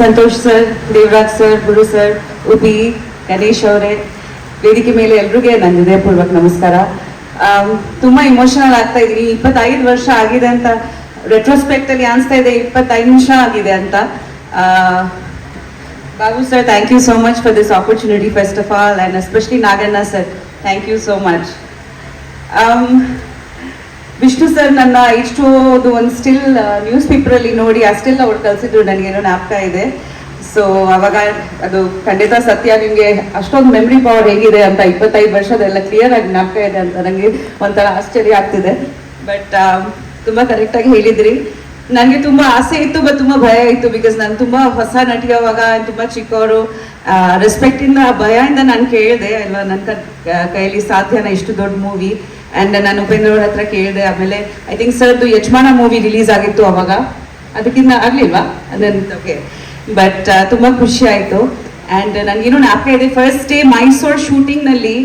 Santosh sir, Devaraj sir, ಗುರು sir, ಉಪಿ, Ganesh ಅವರೇ, ವೇದಿಕೆ ಮೇಲೆ ಎಲ್ರಿಗೂ ನನ್ನ ಹೃದಯಪೂರ್ವಕ ನಮಸ್ಕಾರ. ತುಂಬಾ ಇಮೋಷನಲ್ ಆಗ್ತಾ ಇದೀನಿ. 25 ವರ್ಷ ಆಗಿದೆ ಅಂತ ರೆಟ್ರೋಸ್ಪೆಕ್ಟ್ ಅಲ್ಲಿ ಅನಿಸ್ತಾ ಇದೆ, 25 ನಿಮಿಷ ಆಗಿದೆ ಅಂತ. Babu sir, thank you so much for this opportunity first of all, and especially Naganna sir, thank you so much. Vishnu sir ನನ್ನ ಇಷ್ಟು ಒಂದು ಸ್ಟಿಲ್ ನ್ಯೂಸ್ ಪೇಪರಲ್ಲಿ ನೋಡಿ ಆ ಸ್ಟಿಲ್ ಅವ್ರು ಕಳಿಸಿದ್ರು, ನನಗೇನೋ ಜ್ಞಾಪಕ ಇದೆ. ಸೊ ಅವಾಗ ಅದು ಖಂಡಿತ ಸತ್ಯ. ನಿಮಗೆ ಅಷ್ಟೊಂದು ಮೆಮರಿ ಪವರ್ ಹೇಗಿದೆ ಅಂತ 25 ವರ್ಷದೆಲ್ಲ ಕ್ಲಿಯರ್ ಆಗಿ ಜ್ಞಾಪಕ ಇದೆ ಅಂತ ನನಗೆ ಒಂಥರ ಆಶ್ಚರ್ಯ ಆಗ್ತಿದೆ. ಬಟ್ ತುಂಬ ಕರೆಕ್ಟಾಗಿ ಹೇಳಿದ್ರಿ. ನನಗೆ ತುಂಬ ಆಸೆ ಇತ್ತು, ಬಟ್ ತುಂಬ ಭಯ ಇತ್ತು. ಬಿಕಾಸ್ ನಾನು ತುಂಬ ಹೊಸ ನಟಿ, ಅವಾಗ ತುಂಬ ಚಿಕ್ಕವರು. ರೆಸ್ಪೆಕ್ಟಿಂದ, ಭಯದಿಂದ ನಾನು ಕೇಳಿದೆ ಅಲ್ವಾ, ನನ್ನ ಕೈಯಲ್ಲಿ ಸಾಧ್ಯನ ಇಷ್ಟು ದೊಡ್ಡ ಮೂವಿ. ಆ್ಯಂಡ್ ನಾನು ಉಪೇಂದ್ರ ಅವ್ರ ಹತ್ರ ಕೇಳಿದೆ. ಆಮೇಲೆ ಐ ಥಿಂಕ್ ಸರ್ದು ಯಜಮಾನ ಮೂವಿ ರಿಲೀಸ್ ಆಗಿತ್ತು ಅವಾಗ, ಅದಕ್ಕಿಂತ ಆಗಲಿಲ್ವಾ ಅದನ್ನು? ಓಕೆ. ಬಟ್ ತುಂಬ ಖುಷಿ ಆಯಿತು. ಆ್ಯಂಡ್ ನನಗೇನು ಜ್ಞಾಪಕ ಇದೆ, ಫಸ್ಟ್ ಡೇ ಮೈಸೂರು ಶೂಟಿಂಗ್ನಲ್ಲಿ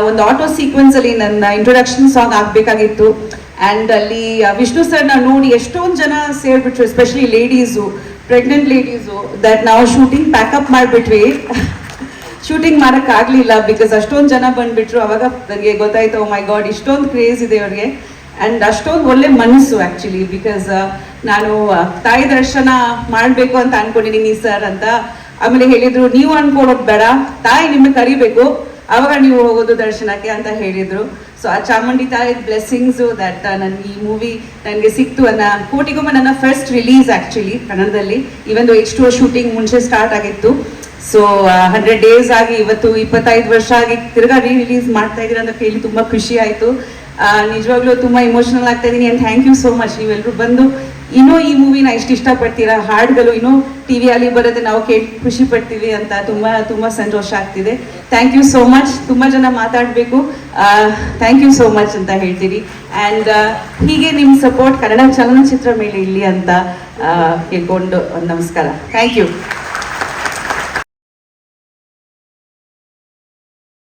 ಒಂದು ಆಟೋ ಸೀಕ್ವೆನ್ಸಲ್ಲಿ ನನ್ನ ಇಂಟ್ರೊಡಕ್ಷನ್ ಸಾಂಗ್ ಆಗಬೇಕಾಗಿತ್ತು. ಆ್ಯಂಡ್ ಅಲ್ಲಿ ವಿಷ್ಣು ಸರ್ನ ನೋಡಿ ಎಷ್ಟೊಂದು ಜನ ಸೇರಿಬಿಟ್ರು, especially ladies, pregnant ladies, that ನಾವು ಶೂಟಿಂಗ್ ಪ್ಯಾಕಪ್ ಮಾಡಿಬಿಟ್ವಿ. ಶೂಟಿಂಗ್ ಮಾಡೋಕ್ಕಾಗಲಿಲ್ಲ ಬಿಕಾಸ್ ಅಷ್ಟೊಂದು ಜನ ಬಂದುಬಿಟ್ರು. ಅವಾಗ ನನಗೆ ಗೊತ್ತಾಯ್ತು, ಓ ಮೈ ಗಾಡ್, ಇಷ್ಟೊಂದು ಕ್ರೇಜ್ ಇದೆ ಅವ್ರಿಗೆ. ಆ್ಯಂಡ್ ಅಷ್ಟೊಂದು ಒಳ್ಳೆ ಮನಸ್ಸು ಆ್ಯಕ್ಚುಲಿ. ಬಿಕಾಸ್ ನಾನು ತಾಯಿ ದರ್ಶನ ಮಾಡಬೇಕು ಅಂತ ಅಂದ್ಕೊಂಡಿದ್ದೀನಿ ಸರ್ ಅಂತ. ಆಮೇಲೆ ಹೇಳಿದರು, ನೀವು ಅಂದ್ಕೊಳ್ಳೋದು ಬೇಡ, ತಾಯಿ ನಿಮಗೆ ಕರಿಬೇಕು, ಆವಾಗ ನೀವು ಹೋಗೋದು ದರ್ಶನಕ್ಕೆ ಅಂತ ಹೇಳಿದರು. ಸೊ ಆ ಚಾಮುಂಡಿ ತಾಯಿ ಬ್ಲೆಸ್ಸಿಂಗ್ಸು ದಟ್ ನನಗೆ ಈ ಮೂವಿ ನನಗೆ ಸಿಕ್ತು ಅನ್ನೋ ಕೋಟಿಗೊಮ್ಮ. ನನ್ನ ಫಸ್ಟ್ ರಿಲೀಸ್ ಆ್ಯಕ್ಚುಲಿ ಕನ್ನಡದಲ್ಲಿ, ಈವನ್ H2O ಶೂಟಿಂಗ್ ಮುಂಚೆ ಸ್ಟಾರ್ಟ್ ಆಗಿತ್ತು. ಸೊ 100 ಡೇಸ್ ಆಗಿ ಇವತ್ತು 25 ವರ್ಷ ಆಗಿ ತಿರ್ಗಾ ರಿಲೀಸ್ ಮಾಡ್ತಾ ಇದ್ದೀರ ಅಂತ ಕೇಳಿ ತುಂಬ ಖುಷಿ ಆಯಿತು. ನಿಜವಾಗ್ಲೂ ತುಂಬ ಇಮೋಷನಲ್ ಆಗ್ತಾ ಇದ್ದೀನಿ. And thank you so much, ನೀವೆಲ್ಲರೂ ಬಂದು ಇನ್ನೂ ಈ ಮೂವಿನ ಇಷ್ಟು ಇಷ್ಟಪಡ್ತೀರಾ. ಹಾಡುಗಳು ಇನ್ನೂ ಟಿವಿಯಲ್ಲಿ ಬರುತ್ತೆ, ನಾವು ಕೇಳಿ ಖುಷಿ ಪಡ್ತೀವಿ ಅಂತ ತುಂಬ ತುಂಬ ಸಂತೋಷ ಆಗ್ತಿದೆ. Thank you so much. ತುಂಬ ಜನ ಮಾತಾಡಬೇಕು, ಥ್ಯಾಂಕ್ ಯು ಸೋ ಮಚ್ ಅಂತ ಹೇಳ್ತೀರಿ. ಆ್ಯಂಡ್ ಹೀಗೆ ನಿಮ್ಮ ಸಪೋರ್ಟ್ ಕನ್ನಡ ಚಲನಚಿತ್ರ ಮೇಲೆ ಇರಲಿ ಅಂತ ಕೇಳ್ಕೊಂಡು ನಮಸ್ಕಾರ. Thank you.